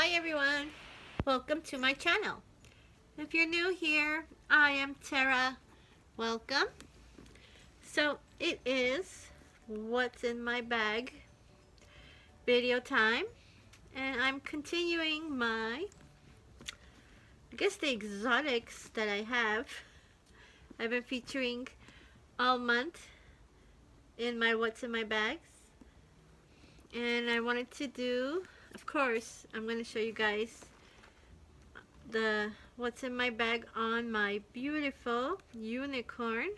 Hi everyone, welcome to my channel. If you're new here, I am Tera. Welcome. So it is what's in my bag video time, and I'm continuing my, the exotics that I have. I've been featuring all month in my what's in my bags, and I wanted to do, of course, I'm going to show you guys the what's in my bag on my beautiful unicorn.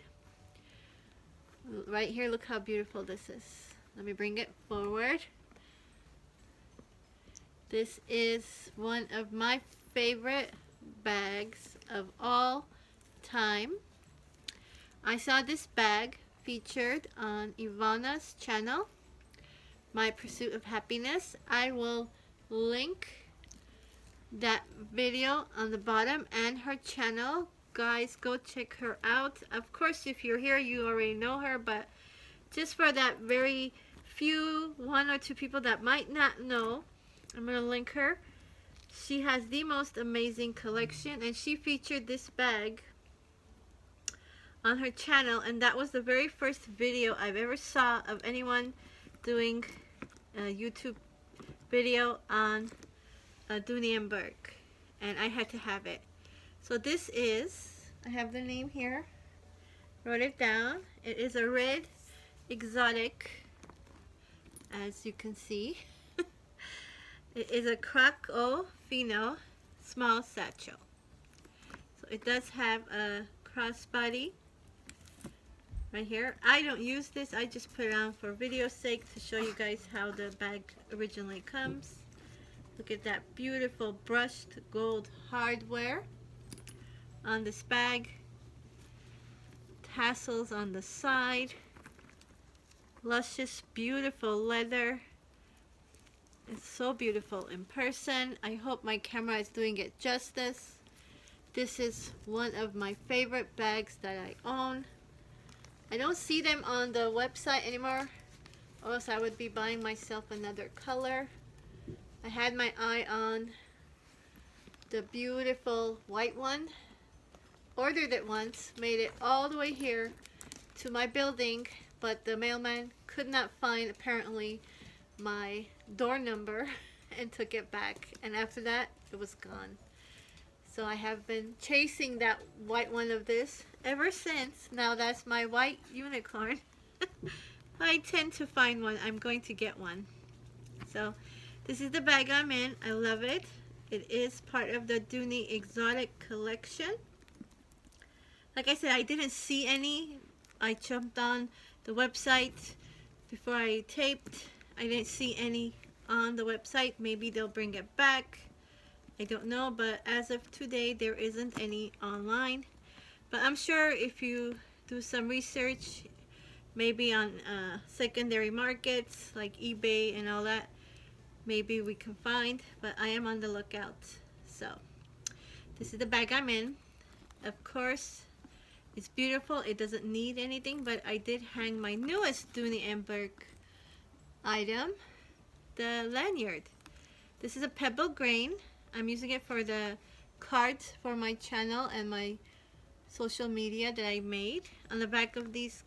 Right here, look how beautiful this is. Let me bring it forward. This is one of my favorite bags of all time. I saw this bag featured on Ivana's channel, My Pursuit of Happiness. I will link that video on the bottom and her channel. Guys, go check her out. Of course, if you're here, you already know her, but just for that very few, one or two people that might not know, I'm going to link her. She has the most amazing collection, and she featured this bag on her channel, and that was the very first video I've ever saw of anyone doing a YouTube video on Dooney and Bourke, and I had to have it. So this is, I have the name here, wrote it down. It is a red exotic, as you can see. It is a CROC Fino small satchel. So it does have a crossbody right here. I don't use this, I just put it on for video sake to show you guys how the bag originally comes. Look at that beautiful brushed gold hardware on this bag. Tassels on the side. Luscious, beautiful leather. It's so beautiful in person. I hope my camera is doing it justice. This is one of my favorite bags that I own. I don't see them on the website anymore, or else I would be buying myself another color. I had my eye on the beautiful white one. Ordered it once, made it all the way here to my building, but the mailman could not find, apparently, my door number and took it back. And after that, it was gone. So I have been chasing that white one of this ever since. Now that's my white unicorn. I tend to find one. I'm going to get one. So this is the bag I'm in. I love it. It is part of the Dooney Exotic Collection. Like I said, I didn't see any. I jumped on the website before I taped. I didn't see any on the website. Maybe they'll bring it back. I don't know, but as of today, there isn't any online. But I'm sure if you do some research, maybe on secondary markets like eBay and all that, maybe we can find, but I am on the lookout. So this is the bag I'm in. Of course, it's beautiful. It doesn't need anything, but I did hang my newest Dooney and Bourke item, the lanyard. This is a pebble grain. I'm using it for the cards for my channel and my social media that I made. On the back of these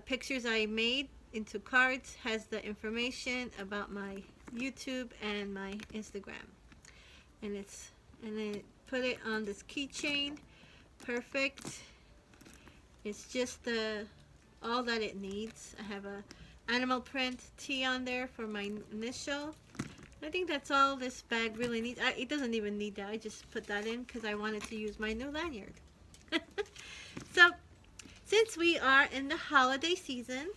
pictures I made into cards has the information about my YouTube and my Instagram, and then put it on this keychain. Perfect. It's just all that it needs. I have a animal print T on there for my initial. I think that's all this bag really needs. It doesn't even need that. I just put that in because I wanted to use my new lanyard. So since we are in the holiday season,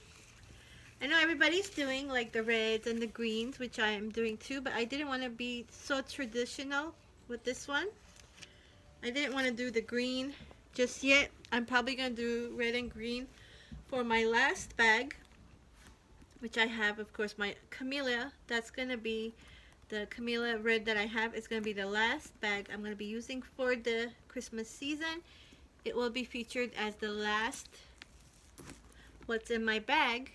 I know everybody's doing like the reds and the greens, which I am doing too, but I didn't want to be so traditional with this one. I didn't want to do the green just yet. I'm probably going to do red and green for my last bag, which I have, of course, my camellia. That's going to be the camellia red that I have. It's going to be the last bag I'm going to be using for the Christmas season. It will be featured as the last what's in my bag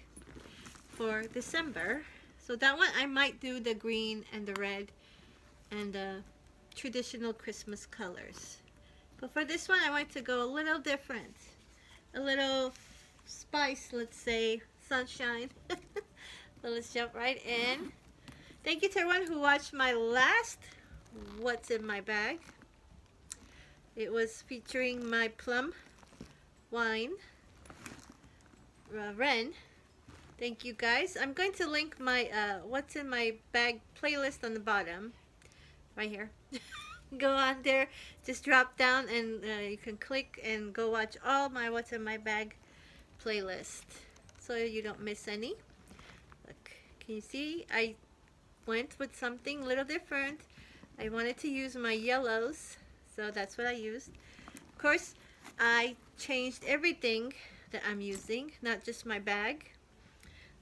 for December. So that one I might do the green and the red and traditional Christmas colors. But for this one, I want to go a little different. A little spice, let's say, sunshine. So let's jump right in. Thank you to everyone who watched my last What's in My Bag. It was featuring my plum wine, Ren. Thank you guys. I'm going to link my What's in My Bag playlist on the bottom, right here. Go on there, just drop down and you can click and go watch all my What's in My Bag playlist so you don't miss any. Look, can you see? I went with something a little different. I wanted to use my yellows, so that's what I used. Of course, I changed everything that I'm using, not just my bag.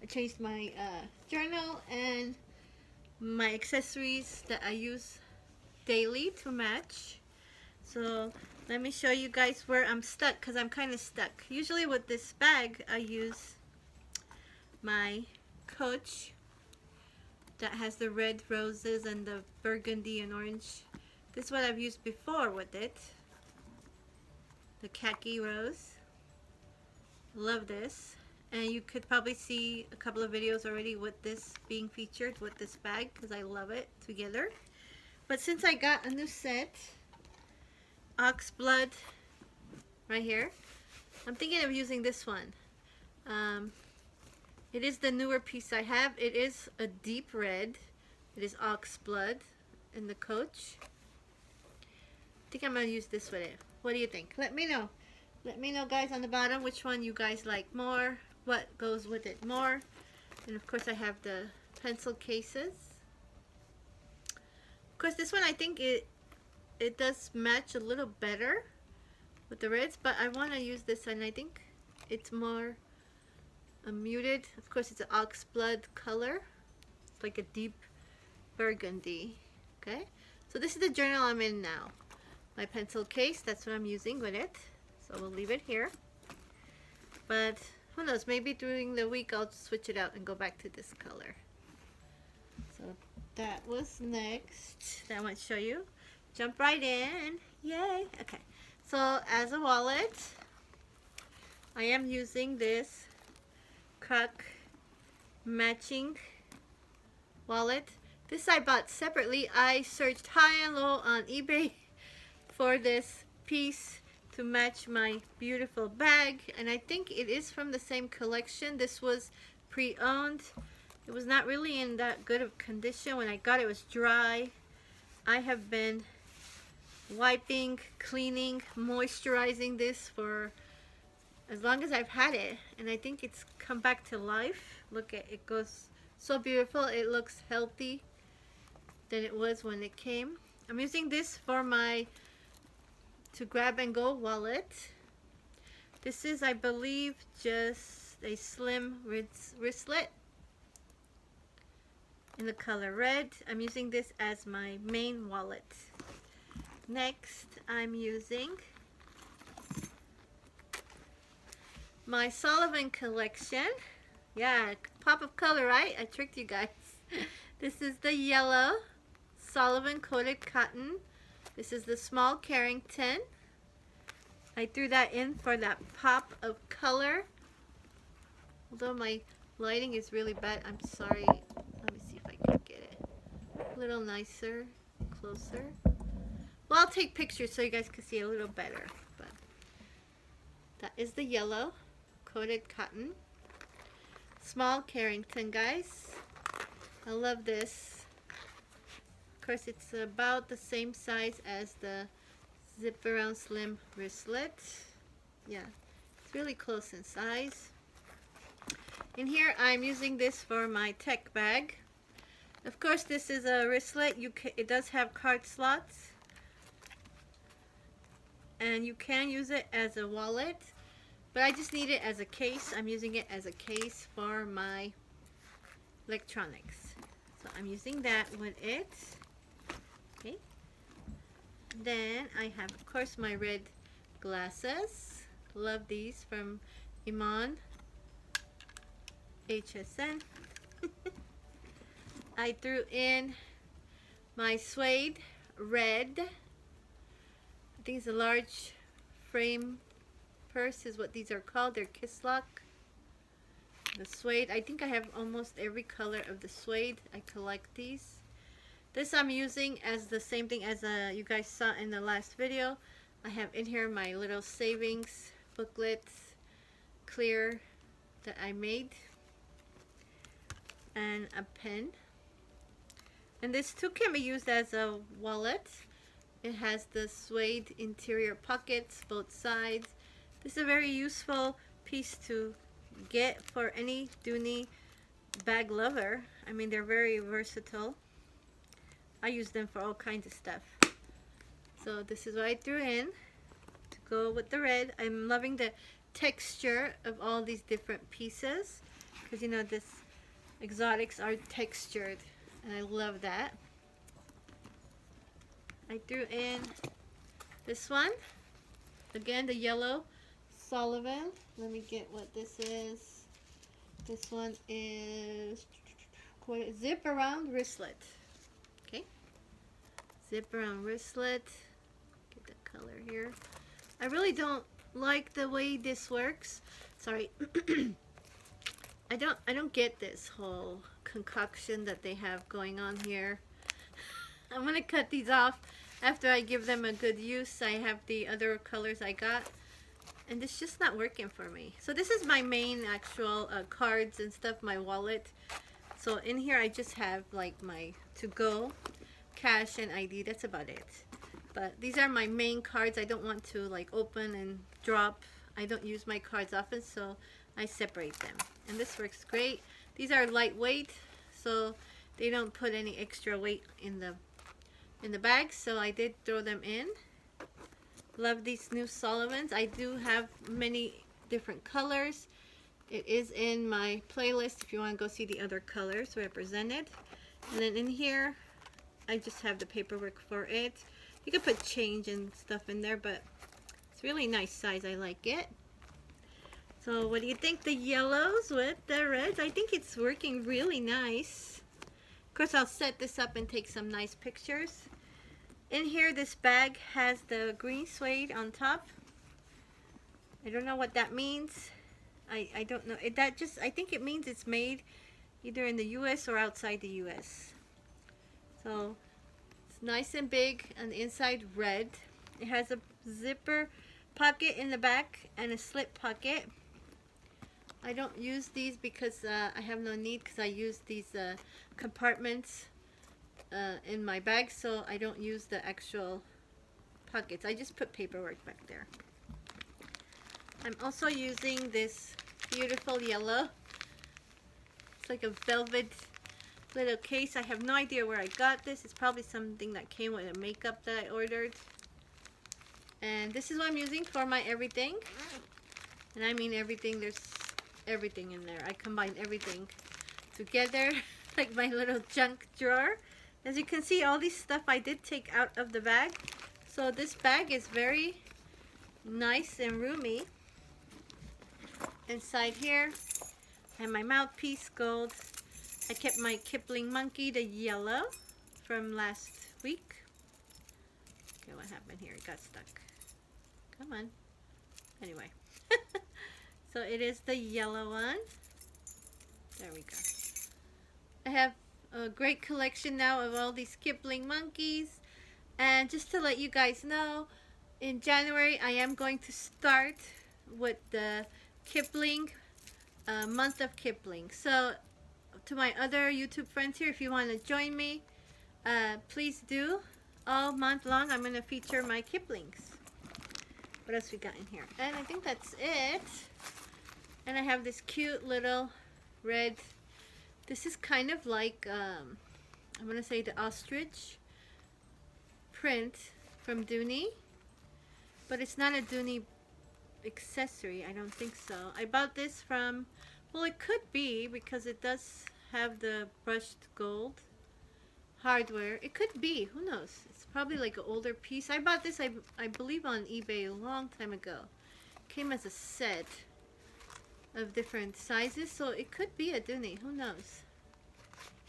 I changed my journal and my accessories that I use daily to match. So let me show you guys where I'm stuck, because I'm kind of stuck. Usually with this bag I use my Coach that has the red roses and the burgundy and orange. This is what I've used before with it, the khaki rose. Love this. And you could probably see a couple of videos already with this being featured with this bag, because I love it together. But since I got a new set, ox blood right here, I'm thinking of using this one. It is the newer piece I have. It is a deep red. It is ox blood in the Coach. I think I'm going to use this with it. What do you think? Let me know. Let me know, guys, on the bottom which one you guys like more, what goes with it more. And of course I have the pencil cases. Of course, this one I think it does match a little better with the reds, but I want to use this one. I think it's more muted. Of course, it's an ox blood color. It's like a deep burgundy. Okay, so this is the journal I'm in now. My pencil case, that's what I'm using with it. So we'll leave it here. But who knows, maybe during the week I'll switch it out and go back to this color. So that was next that I want to show you. Jump right in. Yay. Okay, so as a wallet, I am using this CROC matching wallet. This I bought separately. I searched high and low on eBay for this piece to match my beautiful bag, and I think it is from the same collection. This was pre-owned. It was not really in that good of condition. When I got it, it was dry. I have been wiping, cleaning, moisturizing this for as long as I've had it, and I think it's come back to life. Look at it, goes so beautiful. It looks healthy than it was when it came. I'm using this for my to grab and go wallet. This is, I believe, just a slim wristlet in the color red. I'm using this as my main wallet. Next, I'm using my Sullivan collection. Yeah, pop of color, right? I tricked you guys. This is the yellow Sullivan coated cotton. This is the small Carrington. I threw that in for that pop of color. Although my lighting is really bad, I'm sorry. Let me see if I can get it a little nicer, closer. Well, I'll take pictures so you guys can see a little better. But that is the yellow coated cotton. Small Carrington, guys. I love this. Of course, it's about the same size as the zip around slim wristlet. Yeah, it's really close in size. In here, I'm using this for my tech bag. Of course, this is a wristlet. It does have card slots, and you can use it as a wallet, but I just need it as a case. I'm using it as a case for my electronics. So I'm using that with it. Okay. Then I have, of course, my red glasses. Love these from Iman HSN. I threw in my suede red. I think it's a large frame purse is what these are called. They're kiss lock. The suede. I think I have almost every color of the suede. I collect these. This I'm using as the same thing as you guys saw in the last video. I have in here my little savings booklets, clear, that I made, and a pen. And this too can be used as a wallet. It has the suede interior pockets, both sides. This is a very useful piece to get for any Dooney bag lover. I mean, they're very versatile. I use them for all kinds of stuff. So this is what I threw in to go with the red. I'm loving the texture of all these different pieces, because you know this exotics are textured and I love that. I threw in this one again, the yellow Sullivan. Let me get what this is. This one is zip around wristlet. Okay, zip around wristlet. Get the color here. I really don't like the way this works. Sorry. I don't get this whole concoction that they have going on here. I'm gonna cut these off after I give them a good use. I have the other colors I got, and it's just not working for me. So this is my main actual cards and stuff, my wallet. So in here I just have like my to-go, cash, and ID. That's about it. But these are my main cards. I don't want to like open and drop. I don't use my cards often, so I separate them. And this works great. These are lightweight, so they don't put any extra weight in the bag, so I did throw them in. Love these new Sullivans. I do have many different colors. It is in my playlist if you want to go see the other colors represented. And then in here, I just have the paperwork for it. You can put change and stuff in there, but it's really nice size. I like it. So what do you think? The yellows with the reds? I think it's working really nice. Of course, I'll set this up and take some nice pictures. In here, this bag has the green suede on top. I don't know what that means. I don't know. I think it means it's made either in the US or outside the US. So it's nice and big on the inside, red. It has a zipper pocket in the back and a slip pocket. I don't use these because I have no need, because I use these compartments in my bag, so I don't use the actual pockets. I just put paperwork back there. I'm also using this beautiful yellow. It's like a velvet little case. I have no idea where I got this. It's probably something that came with a makeup that I ordered. And this is what I'm using for my everything. And I mean everything. There's everything in there. I combine everything together like my little junk drawer. As you can see, all this stuff I did take out of the bag. So this bag is very nice and roomy. Inside here, I have my mouthpiece, gold. I kept my Kipling monkey, the yellow, from last week. Okay, what happened here? It got stuck. Come on. Anyway. So it is the yellow one. There we go. I have a great collection now of all these Kipling monkeys. And just to let you guys know, in January I am going to start with the Kipling, month of Kipling. So to my other YouTube friends here, if you want to join me, please do. All month long I'm going to feature my Kiplings. What else we got in here? And I think that's it. And I have this cute little red. This is kind of like, I'm going to say the ostrich print from Dooney. But it's not a Dooney accessory. I don't think so. I bought this from, well, it could be because it does have the brushed gold hardware. It could be. Who knows? It's probably like an older piece. I bought this, I believe, on eBay a long time ago. It came as a set of different sizes, so it could be a Dooney. Who knows?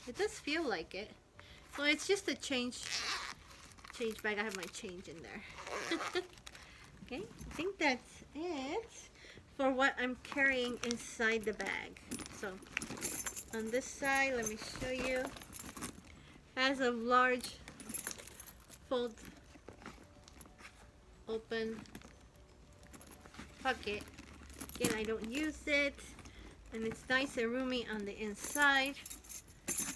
It does feel like it. So it's just a change bag. I have my change in there. Okay, I think that's it for what I'm carrying inside the bag. So on this side, let me show you. Has a large fold open pocket. Again, I don't use it, and it's nice and roomy on the inside.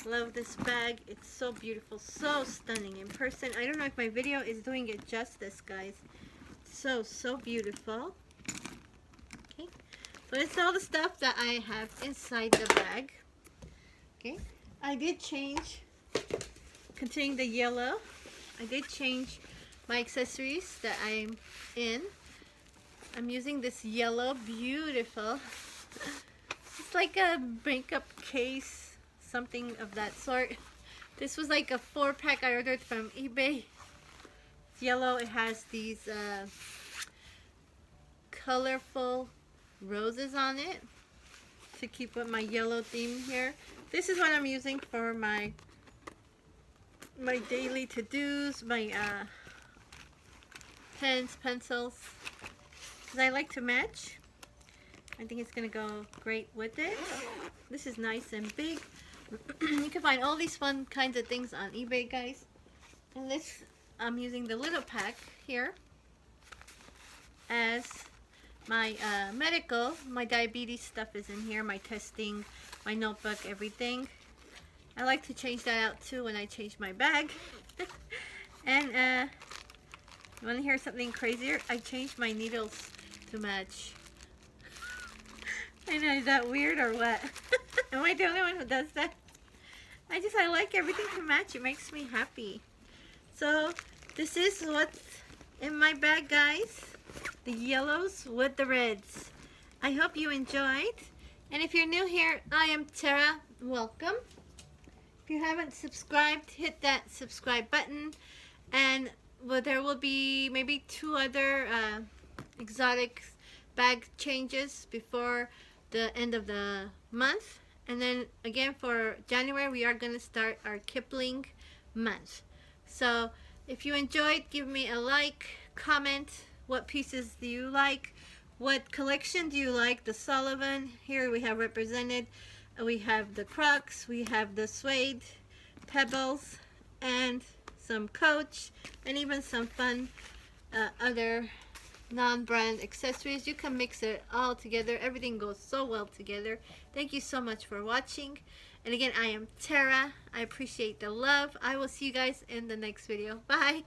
Love this bag. It's so beautiful, so stunning in person. I don't know if my video is doing it justice, guys. So beautiful. Okay, so it's all the stuff that I have inside the bag. Okay, I did change, continuing the yellow, I did change my accessories that I'm in. I'm using this yellow, beautiful. It's like a makeup case, something of that sort. This was like a 4-pack I ordered from eBay. It's yellow. It has these colorful roses on it to keep with my yellow theme here. This is what I'm using for my daily to-dos, my pens, pencils, because I like to match. I think it's going to go great with it. This is nice and big. You can find all these fun kinds of things on eBay, guys. And this, I'm using the little pack here as my medical. My diabetes stuff is in here, my testing, my notebook, everything. I like to change that out too when I change my bag. And you want to hear something crazier? I changed my needles to match. I know, is that weird or what? Am I the only one who does that? I like everything to match. It makes me happy. So this is what's in my bag, guys. The yellows with the reds. I hope you enjoyed. And if you're new here, I am Tara. Welcome. If you haven't subscribed, hit that subscribe button. And well, there will be maybe 2 other exotic bag changes before the end of the month. And then again for January, we are going to start our Kipling month. So if you enjoyed, give me a like, comment. What pieces do you like? What collection do you like? The Sullivan, here we have represented. We have the Crocs, we have the suede pebbles, and some Coach, and even some fun other non-brand accessories. You can mix it all together. Everything goes so well together. Thank you so much for watching. And again, I am Tara. I appreciate the love. I will see you guys in the next video. Bye.